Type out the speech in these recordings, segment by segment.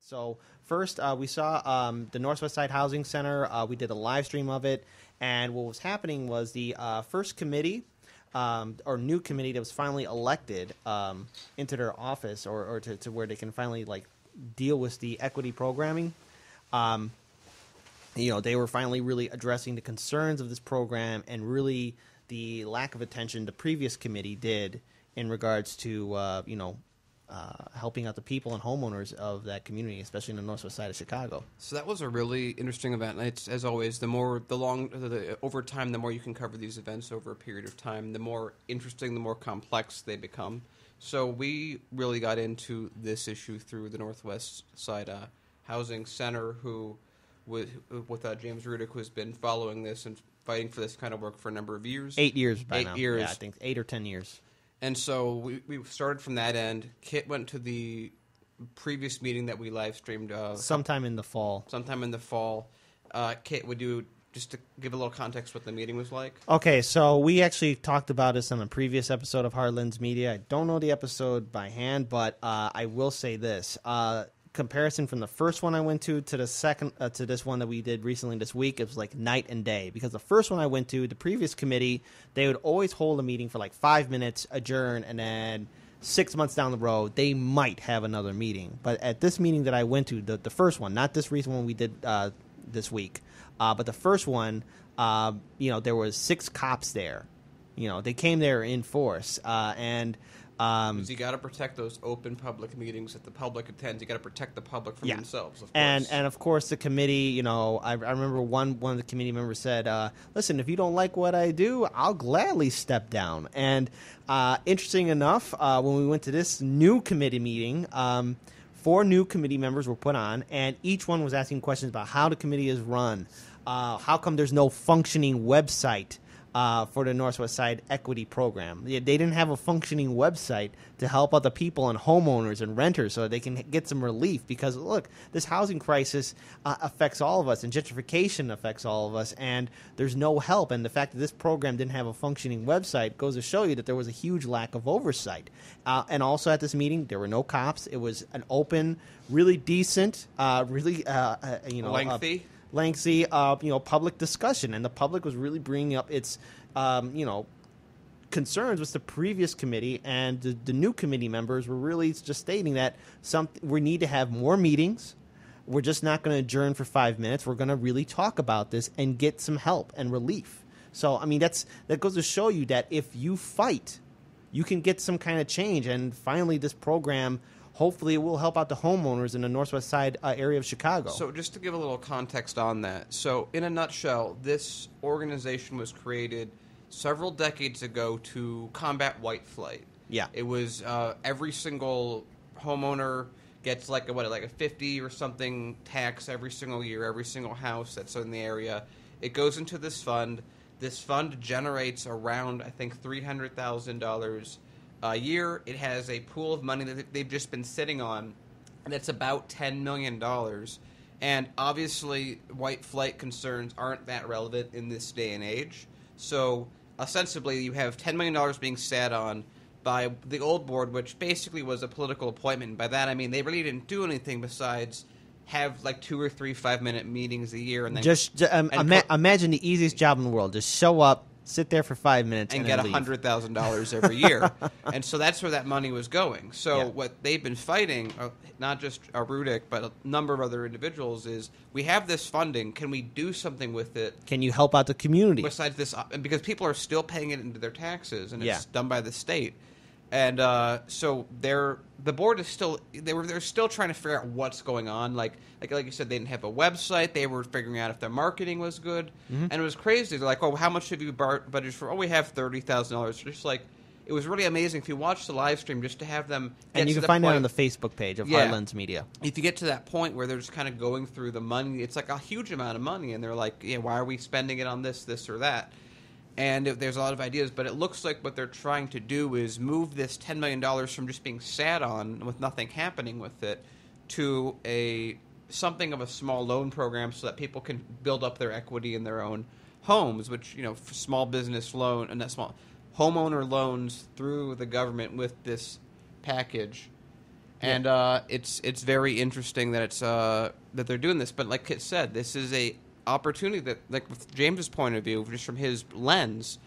So first, we saw the Northwest Side Housing Center. We did a live stream of it, and what was happening was the first committee, or new committee that was finally elected into their office, or to where they can finally deal with the equity programming. They were finally really addressing the concerns of this program and really the lack of attention the previous committee did in regards to helping out the people and homeowners of that community, especially in the northwest side of Chicago. So that was a really interesting event. It's, as always, over time, the more you can cover these events over a period of time, the more interesting, the more complex they become. So we really got into this issue through the Northwest Side Housing Center, with James Rudick, who's been following this and fighting for this kind of work for a number of years. 8 years by now. 8 years. Yeah, I think 8 or 10 years. And so we started from that end. Kit went to the previous meeting that we live streamed. Sometime in the fall. Kit, would you, just to give a little context what the meeting was like? Okay, so we actually talked about this on a previous episode of Heartlands Media. I don't know the episode by hand, but I will say this. Comparison from the first one I went to the second to this one that we did recently this week, it was like night and day, because the first one I went to, the previous committee, they would always hold a meeting for 5 minutes, adjourn, and then 6 months down the road they might have another meeting. But at this meeting that I went to, the first one, not this recent one we did this week, but the first one, there was 6 cops there. They came there in force, and because you got to protect those open public meetings that the public attends. You got to protect the public from themselves, of course. And of course the committee. I remember one of the committee members said, "Listen, if you don't like what I do, I'll gladly step down." And interesting enough, when we went to this new committee meeting, 4 new committee members were put on, and each one was asking questions about how the committee is run, how come there's no functioning website for the Northwest Side Equity Program. They didn't have a functioning website to help out the people and homeowners and renters so that they can get some relief, because, look, this housing crisis affects all of us, and gentrification affects all of us, and there's no help. And the fact that this program didn't have a functioning website goes to show you that there was a huge lack of oversight. And also at this meeting, there were no cops. It was an open, really decent, lengthy, public discussion, and the public was really bringing up its, concerns with the previous committee, and the new committee members were really just stating that we need to have more meetings. We're just not going to adjourn for 5 minutes. We're going to really talk about this and get some help and relief. So, that goes to show you that if you fight, you can get some kind of change, and finally this program, hopefully it will help out the homeowners in the Northwest Side area of Chicago. So just to give a little context on that. So in a nutshell, this organization was created several decades ago to combat white flight. Yeah. It was every single homeowner gets like a 50 or something tax every single year, every single house that's in the area. It goes into this fund. This fund generates around, I think, $300,000 a year. It has a pool of money that they've just been sitting on, and it's about $10 million. And obviously, white flight concerns aren't that relevant in this day and age. So, ostensibly, you have $10 million being sat on by the old board, which basically was a political appointment. And by that, I mean they really didn't do anything besides have 2 or 3 5-minute meetings a year, and then imagine the easiest job in the world: just show up, sit there for 5 minutes, and get $100,000 every year. And so that's where that money was going. So what they've been fighting, not just Rudick, but a number of other individuals, is we have this funding. Can we do something with it? Can you help out the community? Besides this, because people are still paying it into their taxes, and it's done by the state. And so the board is still they're still trying to figure out what's going on. Like you said, they didn't have a website. They were figuring out if their marketing was good, and it was crazy. They're like, "Oh, how much have you budgeted for?" "Oh, we have $30,000." Just it was really amazing if you watch the live stream, just to have them. And you can find that on the Facebook page of Heartlands Media. If you get to that point where they're just kind of going through the money, it's like a huge amount of money, and they're like, "Yeah, why are we spending it on this, or that?" And there's a lot of ideas, but it looks like what they're trying to do is move this $10 million from just being sat on with nothing happening with it to something of a small loan program so that people can build up their equity in their own homes, which, small business loan and not small homeowner loans through the government with this package. And it's very interesting that it's that they're doing this. But like Kit said, this is a opportunity that, like with James's point of view, just from his lens,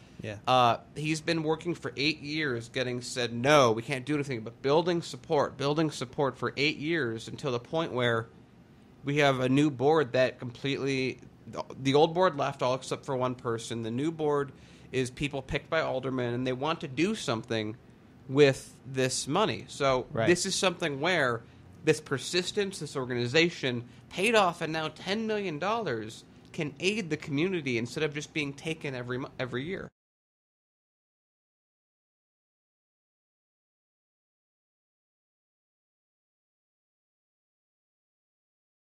he's been working for 8 years, getting said no, we can't do anything, but building support for 8 years until the point where we have a new board that completely. The old board left all except for one person. The new board is people picked by aldermen, and they want to do something with this money. So this is something where this persistence, this organization, paid off, and now $10 million can aid the community instead of just being taken every year.